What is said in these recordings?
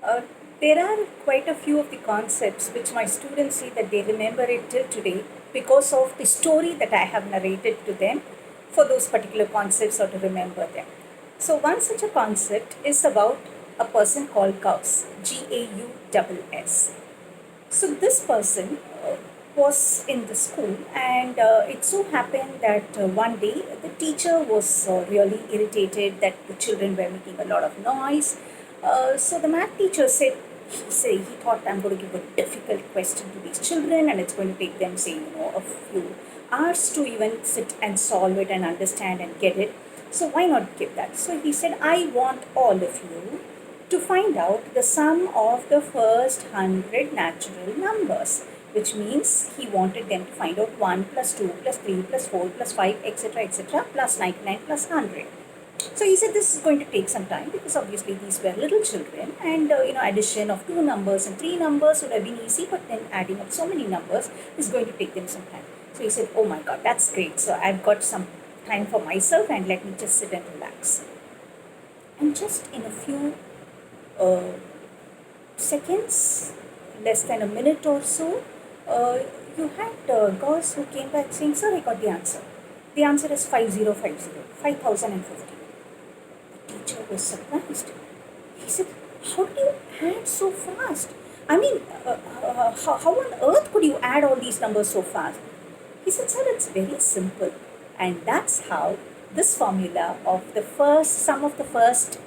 Uh, there are quite a few of the concepts which my students say that they remember it till today because of the story that I have narrated to them for those particular concepts or to remember them. So, one such a concept is about a person called Gauss, Gauss. So this person was in the school, and it so happened that one day the teacher was really irritated that the children were making a lot of noise. So the math teacher said, he thought, I'm going to give a difficult question to these children, and it's going to take them, say, a few hours to even sit and solve it and understand and get it. So why not give that? So he said, I want all of you to find out the sum of the first 100 natural numbers, which means he wanted them to find out 1 plus 2 plus 3 plus 4 plus 5, etc., plus 99 plus 100. So he said this is going to take some time because obviously these were little children, and addition of two numbers and three numbers would have been easy, but then adding up so many numbers is going to take them some time. So he said, oh my god, that's great. So I've got some time for myself, and let me just sit and relax. And just in a few uh, seconds, less than a minute or so, you had Gauss who came back saying, sir, I got the answer. The answer is 5050, 5050. The teacher was surprised. He said, how did you add so fast? I mean, how on earth could you add all these numbers so fast? He said, sir, it's very simple. And that's how this formula of the first sum of the first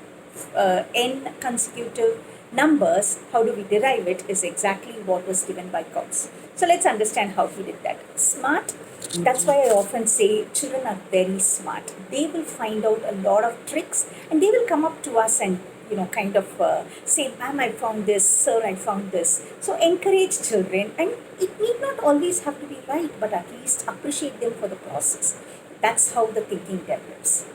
n consecutive numbers, how do we derive it, is exactly what was given by Gauss. So let's understand how he did that. Smart, that's why I often say children are very smart. They will find out a lot of tricks, and they will come up to us and kind of say, ma'am, I found this, sir, I found this. So encourage children, and it need not always have to be right, but at least appreciate them for the process. That's how the thinking develops.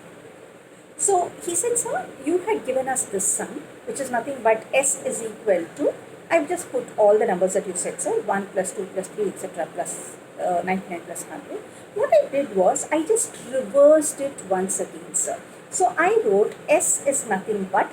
So he said, sir, you had given us this sum, which is nothing but s is equal to, I've just put all the numbers that you said, sir, 1 plus 2 plus 3, etc., plus 99 plus 100. What I did was, I just reversed it once again, sir. So I wrote s is nothing but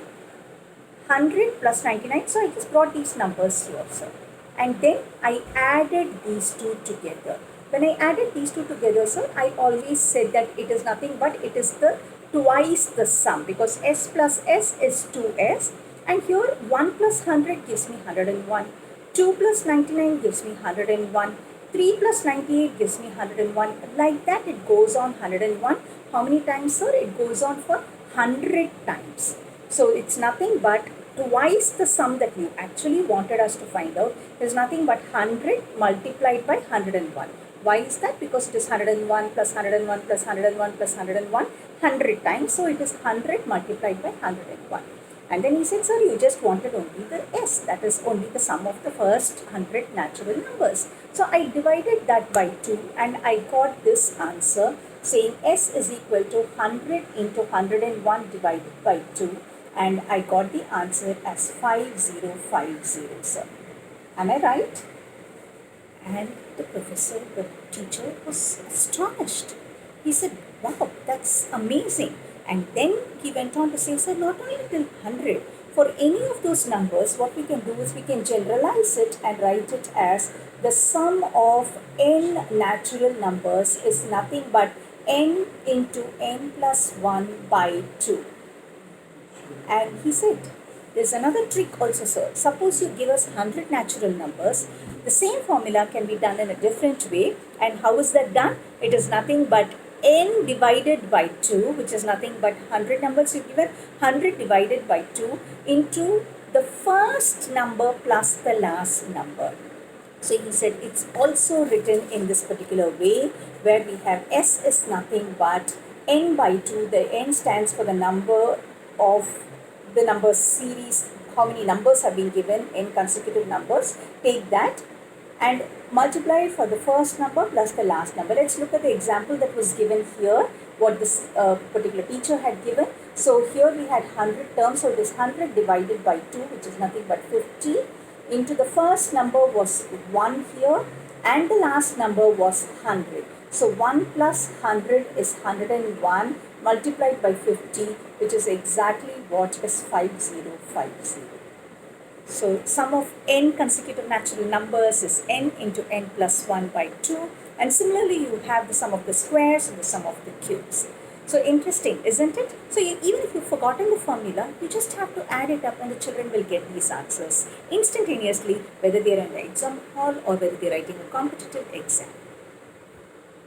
100 plus 99. So I just brought these numbers here, sir. And then I added these two together. When I added these two together, sir, I always said that it is nothing but it is the twice the sum, because s plus s is 2s, and here 1 plus 100 gives me 101, 2 plus 99 gives me 101, 3 plus 98 gives me 101. Like that it goes on 101. How many times, sir? It goes on for 100 times. So it's nothing but twice the sum that you actually wanted us to find out is nothing but 100 multiplied by 101. Why is that? Because it is 101 plus 101 plus 101 plus 101, 100 times. So it is 100 multiplied by 101. And then he said, sir, you just wanted only the s, that is only the sum of the first 100 natural numbers. So I divided that by 2, and I got this answer saying s is equal to 100 into 101 divided by 2, and I got the answer as 5050, sir. Am I right? And the professor, the teacher, was astonished. He said, wow, that's amazing. And then he went on to say, sir, not only till 100, for any of those numbers, what we can do is we can generalize it and write it as the sum of n natural numbers is nothing but n into n plus 1 by 2. And he said, there's another trick also, sir. Suppose you give us 100 natural numbers, the same formula can be done in a different way. And how is that done? It is nothing but n divided by 2, which is nothing but 100 numbers you given, 100 divided by 2 into the first number plus the last number. So he said it's also written in this particular way, where we have s is nothing but n by 2. The n stands for the number of the number series, how many numbers have been given in consecutive numbers. Take that and multiply it for the first number plus the last number. Let's look at the example that was given here, what this particular teacher had given. So here we had 100 terms, so it is 100 divided by 2, which is nothing but 50, into the first number was 1 here, and the last number was 100. So 1 plus 100 is 101 multiplied by 50, which is exactly what is 5050. So sum of n consecutive natural numbers is n into n plus 1 by 2. And similarly, you have the sum of the squares and the sum of the cubes. So interesting, isn't it? So even if you've forgotten the formula, you just have to add it up and the children will get these answers instantaneously, whether they're in the exam hall or whether they're writing a competitive exam.